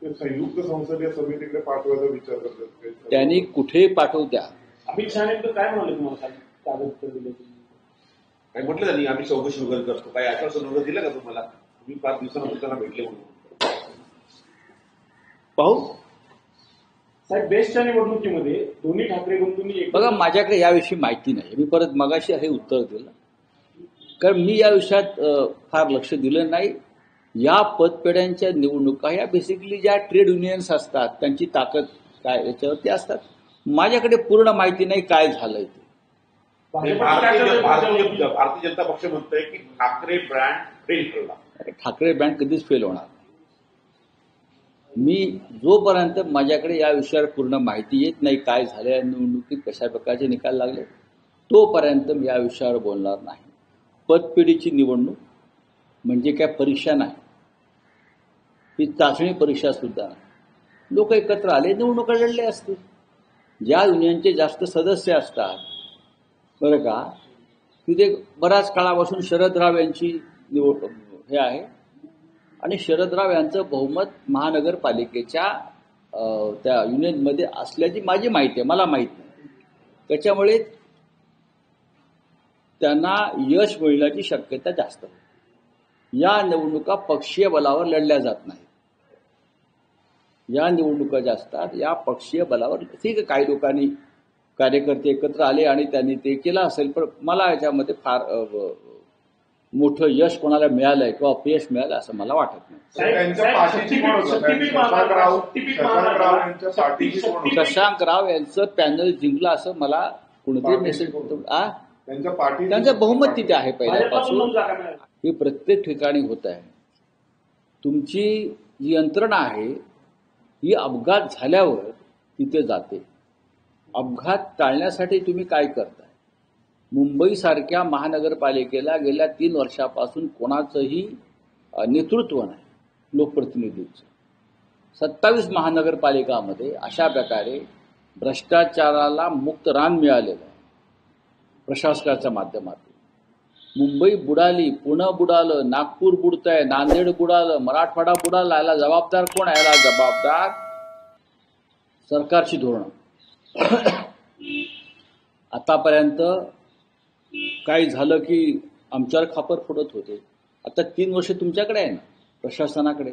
संयुक्त संसदीय समितीकडे पाठवायचा विचार करतात. त्यांनी कुठेही पाठवू द्या. अमित शहा नेमकं काय म्हणाले तुम्हाला कागदपत्र दिले? काय म्हटलं त्यांनी, आम्ही चौकशी वगैरे करतो. काही आश्वासन वगैरे दिलं का तुम्हाला? तुम्ही 5 दिवसांनंतर त्यांना भेटले म्हणून. पाहू साहेब, बेस्टच्या निवडणुकीमध्ये दोन्ही ठाकरे बंधूंनी बघा, माझ्याकडे याविषयी माहिती नाही. मी परत मगाशी हे उत्तर दिलं, कारण मी या विषयात फार लक्ष दिलं नाही. या पदपेढ्यांच्या निवडणुका या बेसिकली ज्या ट्रेड युनियन्स असतात त्यांची ताकद काय याच्यावरती असतात. माझ्याकडे पूर्ण माहिती नाही काय झालंय ते. भारतीय जनता पक्ष म्हणतोय की ठाकरे ब्रँड फेल ठरला. ठाकरे ब्रँड कधीच फेल होणार नाही. मी जोपर्यंत माझ्याकडे या विषयावर पूर्ण माहिती येत नाही, काय झाले निवडणुकीत कशा प्रकारचे निकाल लागले, तोपर्यंत मी या विषयावर बोलणार नाही. पदपेढीची निवडणूक म्हणजे काय परीक्षा नाही, ही चाचणी परीक्षा सुद्धा नाही. लोक एकत्र आले, निवडणुका लढले असतील. ज्या युनियनचे जास्त सदस्य असतात बरं का, तिथे बऱ्याच काळापासून शरदराव यांची निवड हे आहे, आणि शरदराव यांचं बहुमत महानगरपालिकेच्या त्या युनियनमध्ये असल्याची माझी माहिती आहे, मला माहिती नाही. त्याच्यामुळे त्यांना यश मिळण्याची शक्यता जास्त आहे. या निवडणुका पक्षीय बलावर लढल्या जात नाहीत. या निवडणुका ज्या असतात या पक्षीय बलावर, ठीक आहे काही लोकांनी कार्यकर्ते एकत्र आले आणि त्यांनी ते केलं असेल, पण मला याच्यामध्ये फार मोठं यश कोणाला मिळालंय किंवा अपयश मिळालं असं मला वाटत नाही. शशांक राव यांचं पॅनल जिंकलं असं मला कोणतरी मेसेज करतो. त्यांचं बहुमत तिथे आहे पहिल्यापासून. हे प्रत्येक ठिकाणी होत आहे. तुमची जी यंत्रणा आहे ही अपघात झाल्यावर तिथे जाते. अपघात टाळण्यासाठी तुम्ही काय करताय? मुंबईसारख्या महानगरपालिकेला गेल्या 3 वर्षापासून कोणाचंही नेतृत्व नाही लोकप्रतिनिधींचं. 27 महानगरपालिकामध्ये अशा प्रकारे भ्रष्टाचाराला मुक्त रान मिळालेलं आहे प्रशासकाच्या माध्यमातून. मुंबई बुडाली, पुणे बुडालं, नागपूर बुडतंय, नांदेड बुडालं, मराठवाडा बुडाला. याला जबाबदार कोण आहे? याला जबाबदार सरकारची धोरणं. आतापर्यंत काही झालं की आमच्यावर खापर फोडत होते. आता 3 वर्ष तुमच्याकडे आहे ना प्रशासनाकडे.